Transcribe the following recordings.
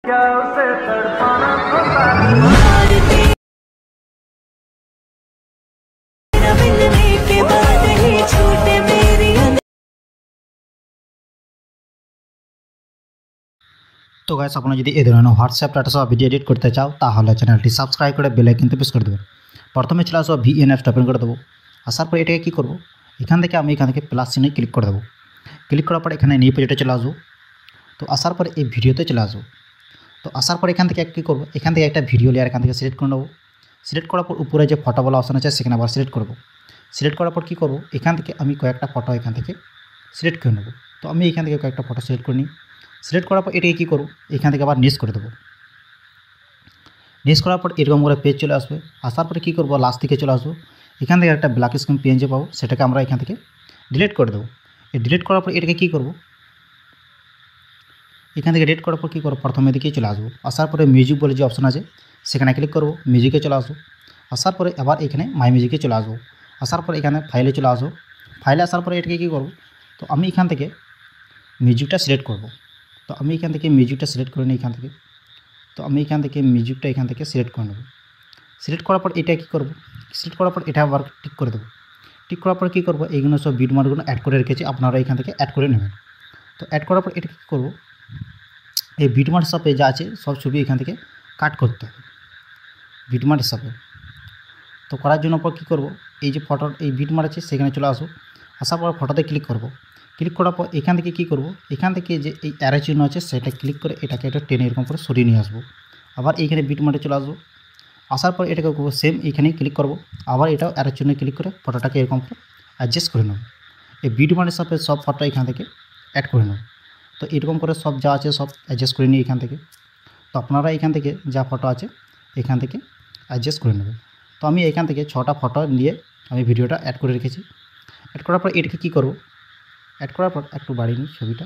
क्या उसे तड़पाना होता मिलने के बाद ही छूटे मेरी। তো গাইস আপনারা যদি এই ধরনের হোয়াটসঅ্যাপ ডাটা সহ ভিডিও এডিট করতে চাও তাহলে চ্যানেলটি সাবস্ক্রাইব করে বেল আইকনটি প্রেস করে দেবেন। প্রথমে চলে আসবো ভিএনএফ ওপেন করে দেবো। আসার পর এটাকে কী করবো, এখান থেকে প্লাস চিহ্নে ক্লিক করে দেবো। ক্লিক করার পর এখানে নিউ পেজে চলে আসবো। তো আসার পর এই ভিডিওতে চলে আসবো। তো আসার পর এখান থেকে কী করবো, এখান থেকে একটা ভিডিও লেয়ার এখান থেকে সিলেক্ট করে নেবো। সিলেক্ট করার পর উপরে যে ফটো বলা অপশন আছে সেখানে আবার সিলেক্ট করবো। সিলেক্ট করার পর কী করবো, এখান থেকে আমি কয়েকটা ফটো এখান থেকে সিলেক্ট করে নেবো। তো আমি এখান থেকে কয়েকটা ফটো সিলেক্ট করে নিই। সিলেক্ট করার পর এটাকে কী করবো, এখান থেকে আবার নিচ করে দেবো। নিচ করার পর এরকম করে পেজ চলে আসবে। আসার পরে কী করবো, লাস্ট দিকে চলে আসবো। এখান থেকে একটা ব্ল্যাক স্ক্রিন পিএনজি পাবো, সেটাকে আমরা এখান থেকে ডিলিট করে দেবো। এই ডিলিট করার পর এটাকে কী করবো, এখান থেকে ডিলিট করার পর কী করবো, প্রথমে দিকেই চলে আসবো। আসার পরে মিউজিক বলে যে অপশন আছে সেখানে ক্লিক করবো, মিউজিকে চলে আসবো। আসার পরে আবার এখানে মাই মিউজিকে চলে আসবো। আসার পরে এখানে ফাইলে চলে আসবো। ফাইলে আসার পরে এটাকে কী করবো, তো আমি এখান থেকে মিউজিকটা সিলেক্ট করবো। তো আমি এখান থেকে মিউজিকটা সিলেক্ট করে নিই। মিউজিকটা এখান থেকে সিলেক্ট করে নেব। সিলেক্ট করার পর এটা কী করবো, সিলেক্ট করার পর এটা আবার টিক করে দেবো। টিক করার পর কী করবো, এইগুলো সব বিটমার্কগুলো অ্যাড করে রেখেছি, আপনারা এখান থেকে অ্যাড করে নেবেন। তো অ্যাড করার পর এটা কী করবো, এই বিটমার্ক হিসাবে যা আছে সব ছবি এখান থেকে কাট করতে হবে বিটমার্ক হিসাবে। তো করার জন্য পর কী করবো, এই যে ফটোর এই বিটমার্ক আছে সেখানে চলে আসবো। আসার পর ফটোতে ক্লিক করবো। ক্লিক করার পর এখান থেকে কী করবো, এখান থেকে যে এই অ্যারো চিহ্ন আছে সেটা ক্লিক করে এটাকে একটা টেনে এরকম করে সরিয়ে নিয়ে আসবো। আবার এইখানে বিটমার্কে চলে আসবো। আসার পর এটাকে করবো সেম এইখানেই ক্লিক করবো। আবার এটাও অ্যারো চিহ্নে ক্লিক করে ফটোটাকে এরকম করে অ্যাডজাস্ট করে নেব। এই বিটমার্কের সাথে সব ফটো এখান থেকে অ্যাড করে নেব। তো এরকম করে সব যা আছে সব অ্যাডজাস্ট করে নিই এখান থেকে। তো আপনারা এখান থেকে যা ফটো আছে এখান থেকে অ্যাডজাস্ট করে নেবেন। তো আমি এখান থেকে 6টা ফটো নিয়ে আমি ভিডিওটা অ্যাড করে রেখেছি। অ্যাড করার পর এটাকে কী করবো, অ্যাড করার পর একটু বাড়িয়ে নিই ছবিটা।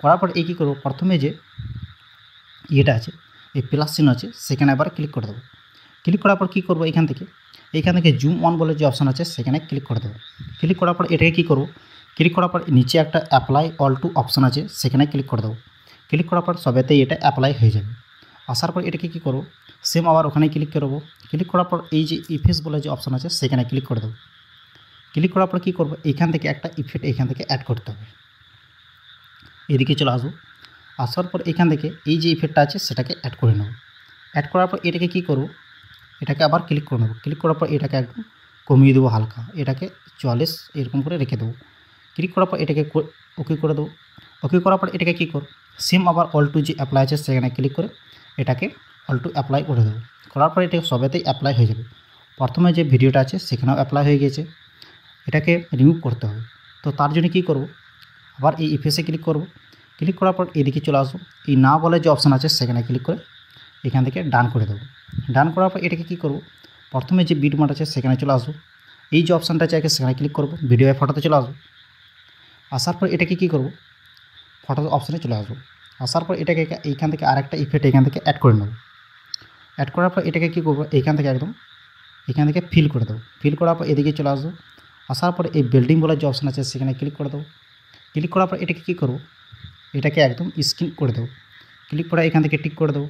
করার পর এই কী করবো, প্রথমে যে ইয়েটা আছে এই প্লাস চিহ্ন আছে সেখানে আবার ক্লিক করে দেবো। ক্লিক করার পর কী করবো, এখান থেকে জুম অন বলে যে অপশান আছে সেখানে ক্লিক করে দেবো। ক্লিক করার পর এটাকে কী করবো, ক্লিক করার পর নিচে একটা অ্যাপ্লাই অল টু অপশান আছে সেখানে ক্লিক করে দেবো। ক্লিক করার পর সবেতেই এটা অ্যাপ্লাই হয়ে যাবে। আসার পর এটাকে কী করবো, সেম আবার ওখানে ক্লিক করবো। ক্লিক করার পর এই যে ইফেক্টস বলে যে অপশান আছে সেখানে ক্লিক করে দেবো। ক্লিক করার পর কী করবো, এইখান থেকে একটা ইফেক্ট এখান থেকে অ্যাড করতে হবে। এদিকে চলে আসবো। আসার পর এখান থেকে এই যে ইফেক্টটা আছে সেটাকে অ্যাড করে নেব। অ্যাড করার পর এটাকে কী করবো, এটাকে আবার ক্লিক করে নেবো। ক্লিক করার পর এটাকে একদম কমিয়ে দেবো হালকা, এটাকে 44 এরকম করে রেখে দেবো। ক্লিক করার পর এটাকে ওকে করে দেবো। ওকে করার পর এটাকে কী করবো, সেম আবার অল টু যে অ্যাপ্লাই আছে সেখানে ক্লিক করে এটাকে অল টু অ্যাপ্লাই করে দেবো। করার পর এটা সবেতেই অ্যাপ্লাই হয়ে যাবে। প্রথমে যে ভিডিওটা আছে সেখানেও অ্যাপ্লাই হয়ে গেছে, এটাকে রিমুভ করতে হবে। তো তার জন্য কী করবো, আবার এই ইফেক্টসে ক্লিক করব। ক্লিক করার পর এদিকে চলে আসবো। এই না বলে যে অপশান আছে সেখানে ক্লিক করে এখান থেকে ডান করে দেবো। ডান করার পর এটাকে কী করবো, প্রথমে যে বিটমার্ক আছে সেখানে চলে আসবো। এই যে অপশানটা আছে সেখানে ক্লিক করবো, ভিডিও ফটোতে চলে আসবো। আসার পর এটাকে কী করবো, ফটো অপশানে চলে আসবো। আসার পর এটাকে এইখান থেকে আরেকটা ইফেক্ট এখান থেকে অ্যাড করে নেব। অ্যাড করার পর এটাকে কী করবো, এইখান থেকে একদম এখান থেকে ফিল করে দেবো। ফিল করার পর এদিকে চলে আসবো। আসার পর এই বিল্ডিং বলার যে অপশান আছে সেখানে ক্লিক করে দেবো। ক্লিক করার পর এটাকে কী করবো, এটাকে একদম স্ক্রিন করে দেবো। ক্লিক করে এখান থেকে টিক করে দেবো।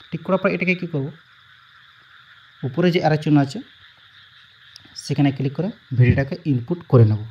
টিক করার পর এটাকে কী করবো, উপরে যে অ্যারো চিহ্ন আছে সেখানে ক্লিক করে ভিডিওটাকে ইনপুট করে নেব।